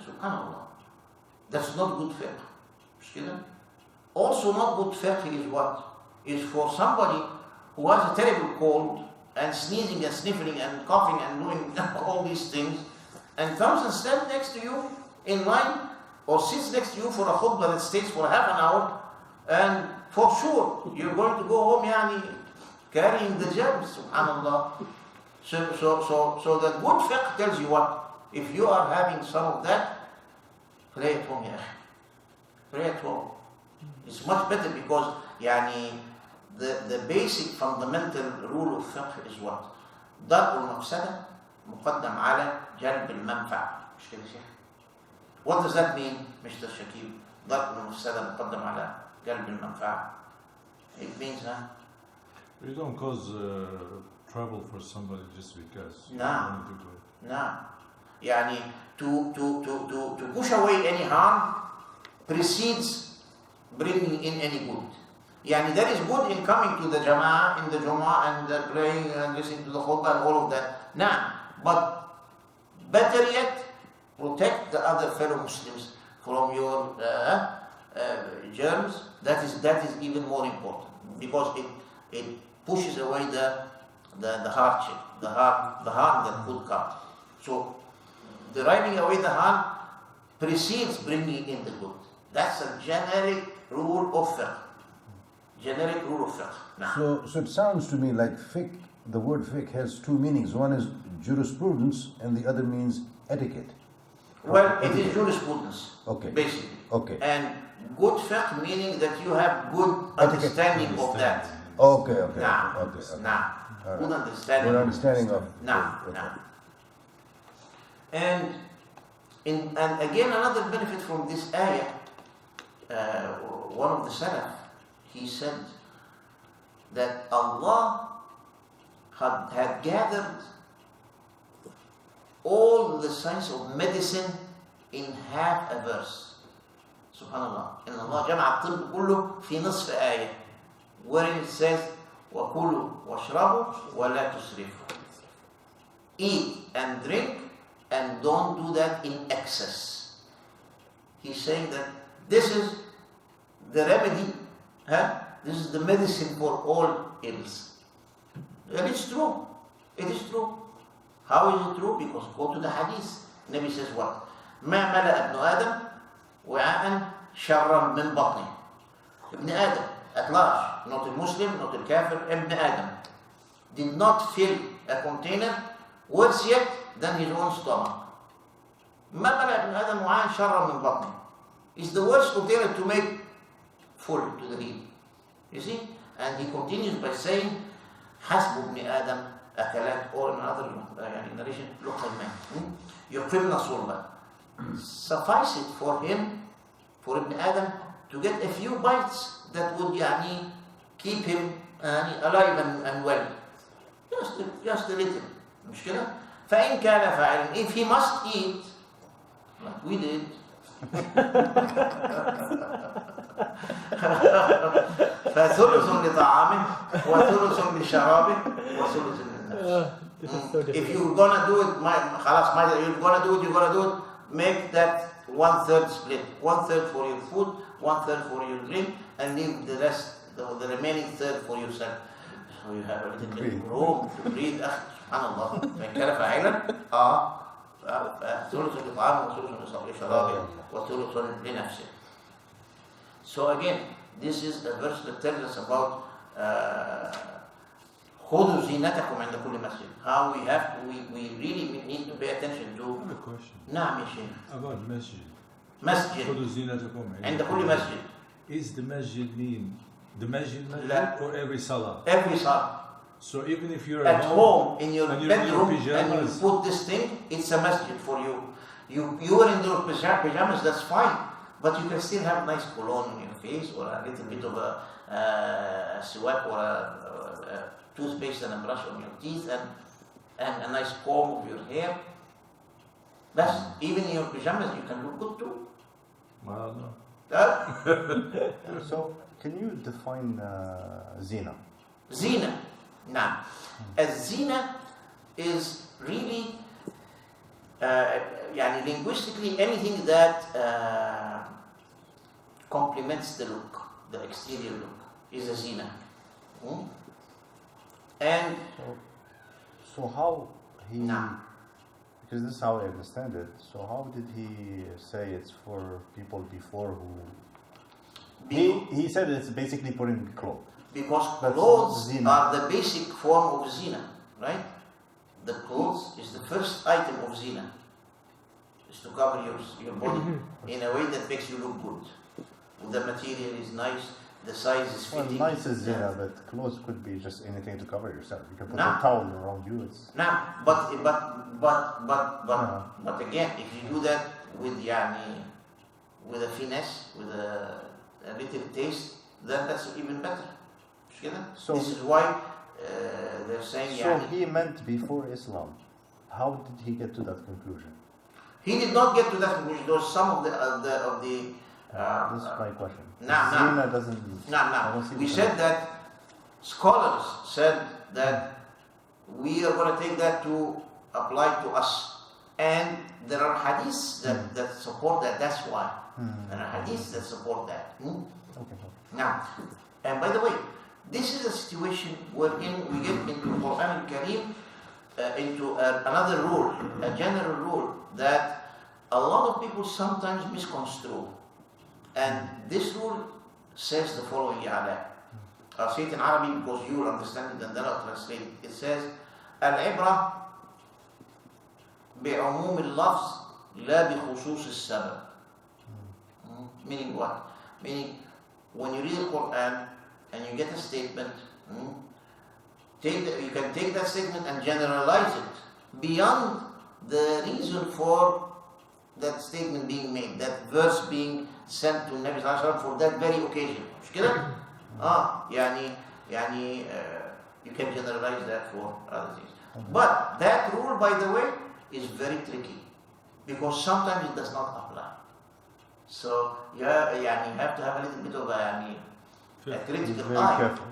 subhanallah. That's not good fiqh. Also not good fiqh is what? Is for somebody who has a terrible cold and sneezing and sniffling and coughing and doing all these things, and comes and stands next to you in line or sits next to you for a khutbah that stays for half an hour, and for sure you're going to go home carrying the germs, subhanallah. So the good fiqh tells you what? If you are having some of that, pray at home, pray at home. It's much better because the basic fundamental rule of fiqh is what? درء المفسدة مقدم على جلب المنفعة. مش كده شيخ؟ What does that mean, Mr. Shakib? درء المفسدة مقدم على جلب المنفعة. It means, You don't cause trouble for somebody just because you No. want to do it. No. To push away any harm precedes bringing in any good. There is good in coming to the Jama'ah, in the Jum'ah, and praying and listening to the khutbah and all of that. But better yet, protect the other fellow Muslims from your germs. That is even more important because it pushes away the hardship, the harm that could come. So, driving away the harm precedes bringing in the good. That's a generic rule of fiqh. Generic rule of fiqh. So it sounds to me like fiqh, the word fiqh has two meanings. One is jurisprudence and the other means etiquette. Well, it is jurisprudence, Okay. basically. Okay. And good fiqh meaning that you have good understanding of that. Okay. Good understanding. Good understanding of. And again, another benefit from this ayah, one of the Salaf, he said that Allah had gathered all the science of medicine in half a verse. Subhanallah. And Allah جمع الطب كله في نصف آية, wherein it says وَكُلُوا وَاشْرَبُوا وَلَا تُسْرِفُوا. eat and drink, and don't do that in excess. He's saying that this is the remedy, this is the medicine for all ills. And it's true. It is true. How is it true? Because go to the hadith. Nabi says what? ما ملأ ابن آدم وعاء شرا من بطنه. Ibn Adam, at large, not a Muslim, not a kafir, Ibn Adam, did not fill a container worse yet than his own stomach. ما ملأ ابن آدم وعاء شرا من بطنه. It's the worst container to make full to the hill. You see? And he continues by saying, حسب ابن آدم أكلات, or another narration, لقيمان. يقمن صلبا. Suffice it for him, for Ibn Adam, to get a few bites that would keep him alive and well. Just a little. مش كده؟ فإن كان فاعلا, if he must eat, like we did, فثلث لطعامه وثلث لشرابه وثلث للنفس. If you're gonna do it, you're gonna do it, make that 1/3 split. 1/3 for your food, 1/3 for your drink, and leave the rest, the remaining third for yourself. So you have a little bit of room to breathe. Subhanallah. فإن كان فاعلا ثلث لطعامه وثلث لشرابه وثلث لنفسه. So again, this is a verse that tells us about خذوا زينتكم عند كل مسجد. How we really need to pay attention to. I have a question. نعم يا شيخ. About masjid. مسجد. خذوا زينتكم عند كل مسجد. Is the masjid mean the masjid لا. or every salah? Every salah. So even if you're At home in your and bedroom in your and you pajamas, put this thing, it's a masjid for you. You are in your pajamas, that's fine, but you can still have nice cologne on your face, or a little bit of a swag, or a toothpaste and a brush on your teeth, and a nice comb of your hair. That's even in your pajamas you can look good too. well, no. So, can you define zina? Zina. Now, zina is really linguistically anything that complements the look, the exterior look, is a zina. And so how he? Nah. Because this is how I understand it. So how did he say it's for people before who? He said it's basically putting clothes. Because That's clothes zina. are the basic form of zina, right? The clothes is the first item of zina. Is to cover your body in a way that makes you look good. The material is nice, the size is Well, fitting. nice is zina, but clothes could be just anything to cover yourself. You can put Nah. a towel around you. It's Now, but again, if you do that with with a finesse, with a little taste, then that's even better. So- this is why they're saying so he meant before Islam. How did he get to that conclusion? he did not get to that conclusion. There was some of the This is my question. Nah. Zina doesn't. I don't see We the said that scholars said that we are going to take that to apply to us, and there are hadiths that support that. That's why there are hadiths that support that. Okay. Now, and by the way, this is a situation wherein we get into Quran al-Kareem, into another rule, a general rule that a lot of people sometimes misconstrue. And this rule says the following, I'll say it in Arabic because you will understand it and then I'll translate it. It says, العبرة بعموم اللفظ لا بخصوص السبب. Meaning what? Meaning when you read the Quran and you get a statement, you can take that statement and generalize it beyond the reason for that statement being made, that verse being sent to Nabi Sallallahu Alaihi Wasallam for that very occasion. مش كده؟ you can generalize that for other things. But that rule, by the way, is very tricky because sometimes it does not apply. So you have to have a little bit of a critical Very eye. careful.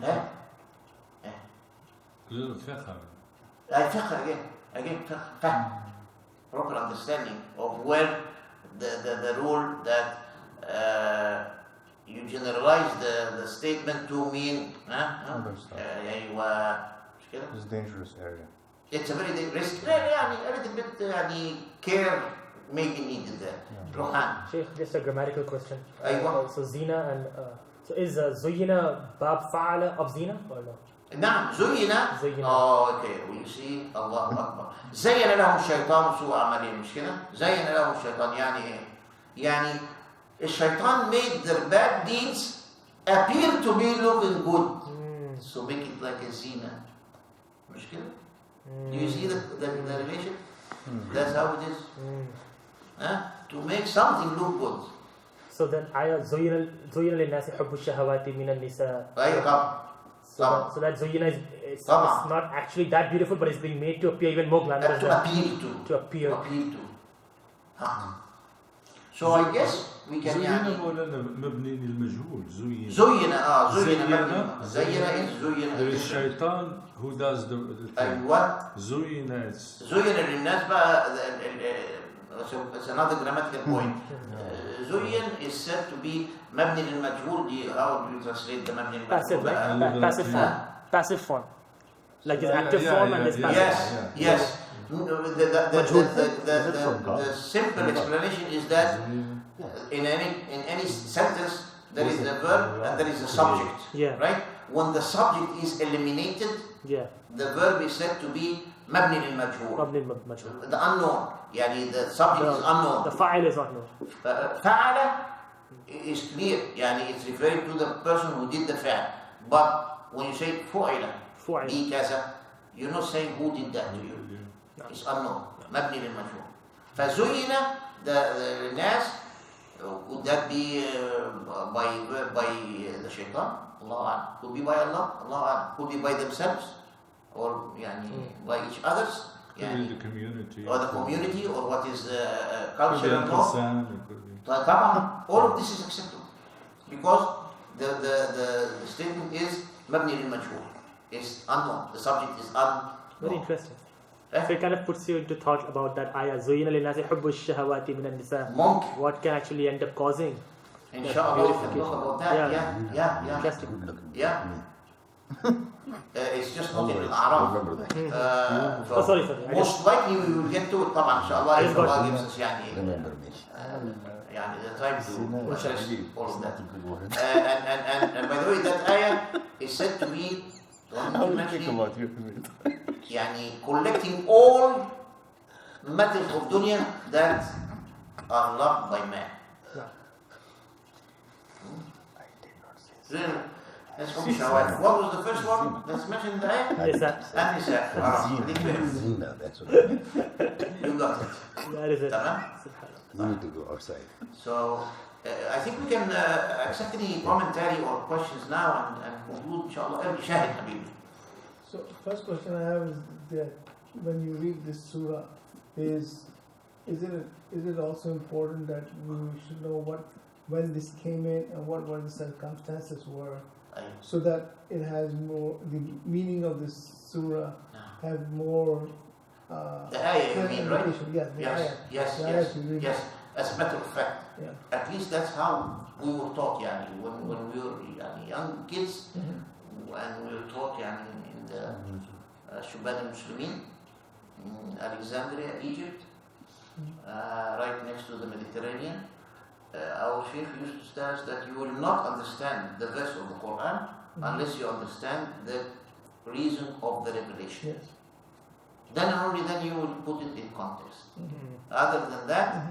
Little fiqh. فقه again. again, fact, proper understanding of where the rule that you generalize the statement to mean It's a dangerous area. it's a very risky يعني a little bit يعني care may be needed there. روحان. Sheikh, just a grammatical question. أيوة. So zina and so is zuyina bab fa'ala of zina or no? نعم زين. اوكي ويسي الله اكبر. زين لهم الشيطان سوء اعمالهم مش كده؟ زين لهم الشيطان يعني ايه؟ يعني الشيطان made their bad deeds appear to be looking good. So make it like a zina. مش كده؟ Do you see the relation? That's how it is. To make something look good. So then ayah زين للناس حب الشهوات من النساء. ايوه طبعا. So that zuyina is it's not actually that beautiful, but it's being made to appear even more glamorous. To appeal to. To appear. So I guess we can يعني مولانا مبني للمجهول زين زين زين there is shaitan who does the thing. أيوة زين زين للناس بقى it's another grammatical point. زين is said to be مبني للمجهول. How do you translate the مبني Passive, للمجهول؟ right? Passive form. Passive form. Like there's active form and there's passive. Yes. The simple explanation is that in any sentence there is a verb and there is a subject. Yeah. Right? When the subject is eliminated, the verb is said to be مبني للمجهول. The unknown. يعني the subject is unknown. The fa'il is not known. فعل is clear. يعني it's referring to the person who did the فعل. But when you say فعل be كذا, you're not saying who did that to you. It's unknown. مبني للمجهول. فزين الناس, would that be by the shaitan? Allah أعلم. Could be by Allah? Allah أعلم. Could be by themselves? Or يعني by each others? يعني the community. Or the community, or what is culture and law? طبعا all of this is acceptable because the statement is مبني للمجهول. It's unknown. The subject is unknown. Very interesting. So it kind of puts you into thought about that ayah زين للناس حب الشهوات من النساء. What can actually end up causing Inshallah, we can talk about that. Yeah. Interesting. Yeah. It's just not in Al-Araf. sorry. Most likely we will get to it طبعا إن شاء الله if Allah gives us يعني the time to address all of that. And by the way, that ayah is said to be يعني collecting all matters of dunya that are loved by man. That's from Shawat. What was the first one that's mentioned in the ayah? Nisa. An-Nisa. Zina, that's what You got it. That is it. you need to go outside. So I think we can accept any commentary or questions now and conclude inshallah every shahid habibi. So first question I have is that when you read this surah, is it also important that we should know when this came in and what the circumstances were, so that it has more, the meaning of this surah have more the ayah you mean, right? Yes. As a matter of fact, at least that's how we were taught when we were young kids, and we were taught in the Shubad al-Muslimin in Alexandria, Egypt, right next to the Mediterranean. Our Sheikh used to tell us that you will not understand the verse of the Quran unless you understand the reason of the revelation. Yes. Then and only then you will put it in context. Other than that,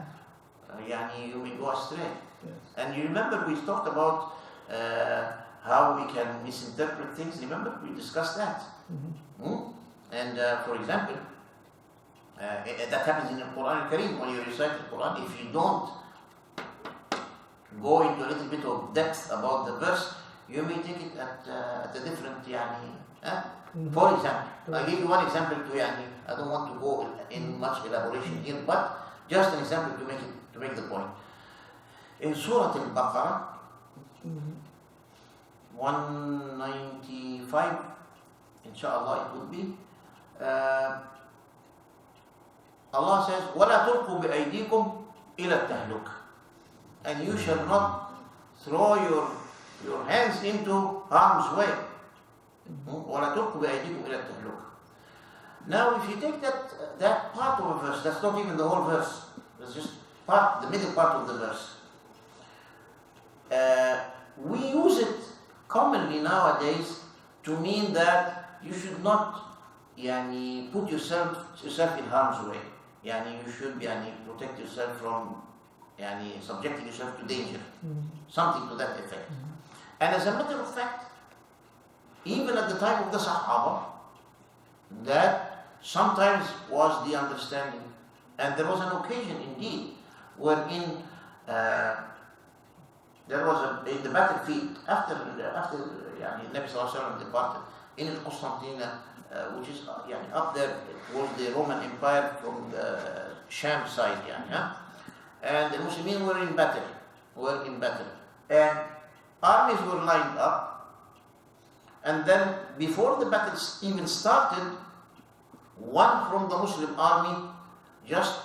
you may go astray. Yes. And you remember we talked about how we can misinterpret things. Remember we discussed that. And for example, that happens in the Quran Al-Karim. When you recite the Quran, if you don't go into a little bit of depth about the verse, you may take it at a different For example, I give you one example to I don't want to go in much elaboration here, but just an example to make the point. In Surat Al-Baqarah 195, inshallah it would be, Allah says, وَلَا تُلْقُوا بِأَيْدِيكُمْ إِلَى التَّهْلُكَ. And you shall not throw your hands into harm's way. وَلَا تُلْقُوا بِأَيْدِيكُمْ إِلَى التَّهْلُكَ. Now if you take that part of a verse, that's not even the whole verse, that's just the middle part of the verse. We use it commonly nowadays to mean that you should not put yourself in harm's way. You should protect yourself from subjecting yourself to danger. Something to that effect. And as a matter of fact, even at the time of the Sahaba, that sometimes was the understanding. And there was an occasion indeed wherein there was in the battlefield after Nabi Sallallahu Alaihi Wasallam departed in Constantinople, which is up there towards the Roman Empire from the Sham side, and the Muslims were in battle, and armies were lined up, and then before the battle even started, one from the Muslim army just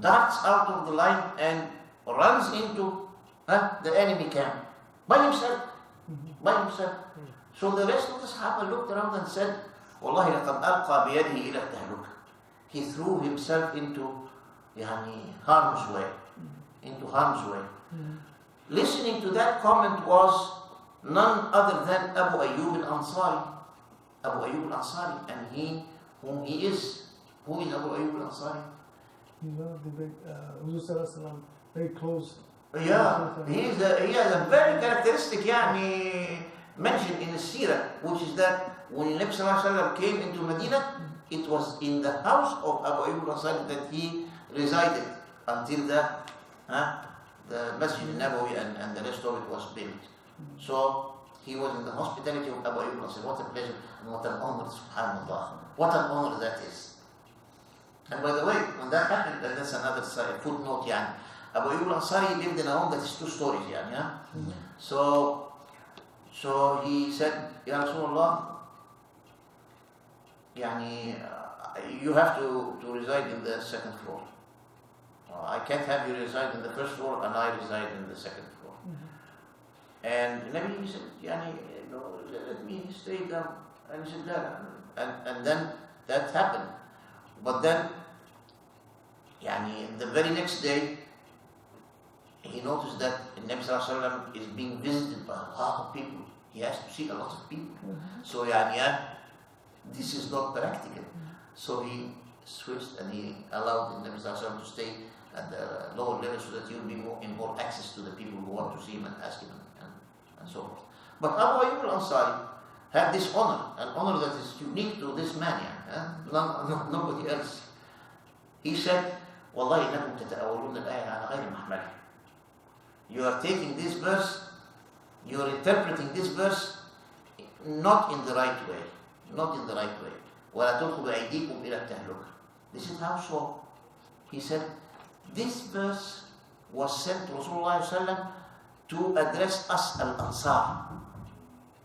darts out of the line and runs into the enemy camp by himself. So the rest of the Sahaba looked around and said, "Wallahi laqad alqa biyadihi ila tahluk." He threw himself into harm's way. Listening to that comment was none other than Abu Ayyub al-Ansari. And whom he is. Who is Abu Ayyub al-Ansari? Very close. Yeah, he has a very characteristic mentioned in the Seerah, which is that when Nabi Sallallahu Alaihi Wasallam came into Medina, it was in the house of Abu Ayyub al-Ansari that he resided until the Masjid al-Nabawi and the rest of it was built. So he was in the hospitality of Abu Ayyub al-Ansari. What a pleasure and what an honor, subhanallah. What an honor that is. And by the way, when that happened, that's another footnote, Abu Ayyub al-Ansari lived in a home that is 2 stories, So he said, Ya Rasulullah, you have to reside in the 2nd floor. I can't have you reside in the 1st floor and I reside in the 2nd floor. And Nabi said, let me stay down. And he said, and then that happened. But then, the very next day, he noticed that Nabi Sallallahu Alaihi Wasallam is being visited by a lot of people. He has to see a lot of people. So this is not practical. So he switched and he allowed Nabi Sallallahu Alaihi Wasallam to stay at the lower level so that he will be in more access to the people who want to see him and ask him and so forth. But Abu Ayyub al-Ansari had this honor, an honor that is unique to this man, nobody else. He said, "Wallahi lakum tata'awwaluna al-ayah ala ghayri mahmalih." You are taking this verse, you are interpreting this verse not in the right way. وَلَا تُلْقُوا بِأَيْدِيكُمْ إِلَى التَّهْلُكَ. This is how so. He said, this verse was sent to Rasulullah ﷺ to address us Al-Ansar.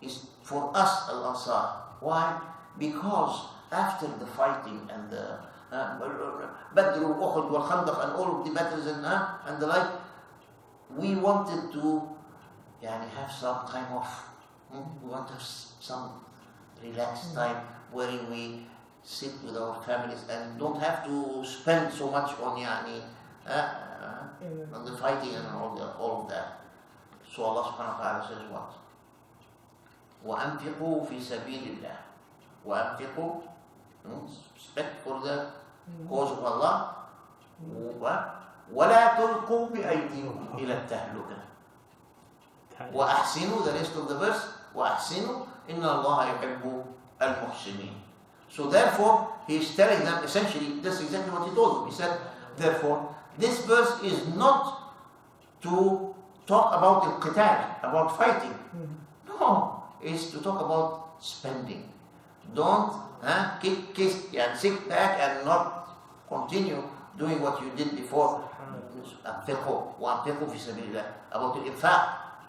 It's for us Al-Ansar. Why? Because after the fighting and the Badr, Uhud, Khandaq and all of the battles and the like, we wanted to have some time off. We want to have some relaxed time wherein we sit with our families and don't have to spend so much on on the fighting and all of that. So Allah subhanahu wa ta'ala says what? وَأَنْفِقُوا فِي سَبِيلِ اللَّهِ. وَأَنْفِقُوا, spend for the cause of Allah. وَلَا تُلْقُوا بِأَيْدِيكُمْ إِلَى التَّهْلُكَةِ. وَأَحْسِنُوا, the rest of the verse, وَأَحْسِنُوا إِنَّ اللَّهَ يُحِبُّ الْمُحْسِنِينَ. So therefore, he is telling them, essentially, that's exactly what he told them. He said, therefore, this verse is not to talk about al-qital, about fighting. No, it's to talk about spending. Don't sit back and not continue doing what you did before. About al-infaq.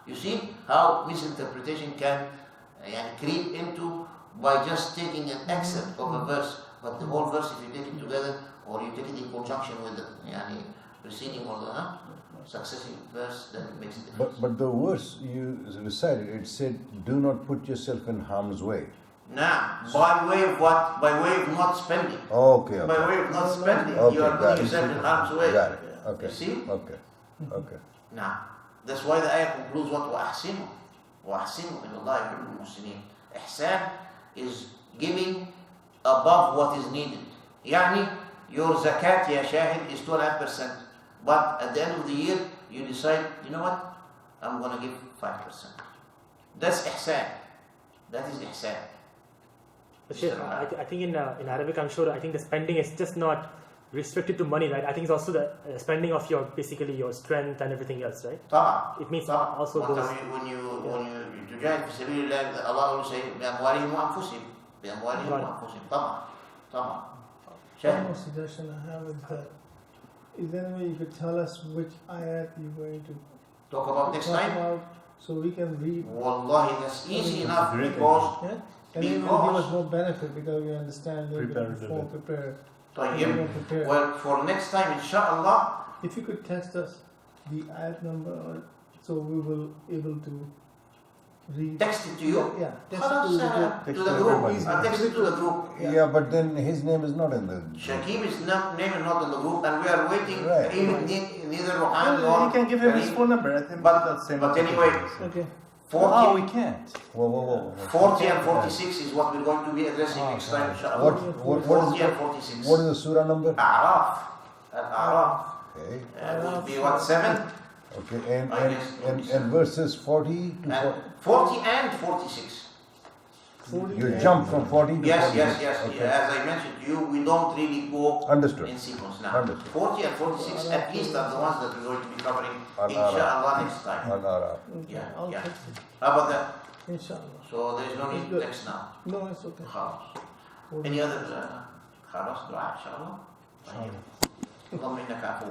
You see how misinterpretation can creep into by just taking an excerpt of a verse, but the whole verse, if you take it together, or you take it in conjunction with the preceding or the successive verse, then it makes a difference. But the verse you recited, it said, "Do not put yourself in harm's way." Now, by way of what? By way of not spending. Okay. By way of not spending, Okay, you are got putting it. yourself in harm's way. Got it. Okay. You see? Okay. Okay. Now, that's why the ayah concludes what? وَأَحْسِنُوا وَأَحْسِنُوا إِلَى اللَّهِ يُحِبُّ الْمُحْسِنِينَ. Ihsan is giving above what is needed. Yani, your zakat, ya shahid, is 2.5%. But at the end of the year, you decide, you know what? I'm going to give 5%. That's ihsan. That is ihsan. But Sheikh, I think in Arabic, I'm sure, I think the spending is just not restricted to money, right? I think it's also the spending of basically your strength and everything else, right? It means also goes. When you tujahid fi sabilillah, Allah will say, بأموالهم وأنفسهم. بأموالهم وأنفسهم. طبعا. One more suggestion I have is that, is there any way you could tell us which ayat you're going to Talk about next time? about so we can read? Wallahi, that's easy enough Read it. because Yeah? And it will give us more benefit because we understand a little Prepare bit a before little prepare. طيب. Well, for next time, inshallah, If you could text us the ayat number, so we will able to read. text it to you. Yeah, text خلاص, it to the to Text the to group. everybody. I'll text it to the group. Yeah, but then his name is not in the. Shakib is name is not in the group, and we are waiting. Right. Neither Rohan nor You can give him his Kareem. phone number. I think But- that's same. but anyway, Okay. 40, Oh, we can't. Whoa. 40 and 46 is what we're going to be addressing next time, inshallah. What 40 and is 46. what is the surah number? Al-Araf. Al-Araf. Okay. It would be what, 7? Okay. I guess And verses 40 to And 40. 40 and 46. 40 You and- jump from 40 to Yes, 46. yes. Okay. As I mentioned to you, we don't really go Understood. in sequence now. Understood. 40 and 46 at least are the ones that we're going to be covering, Al-Araf. inshallah, next time. Al-Araf. Okay, Yeah, I'll yeah. text it. How about that? Inshallah. So there is no need to Good. text now. No, it's okay. خلاص. Any other خلاص دعاء إن شاء الله. طيب. اللهم إنك عفو.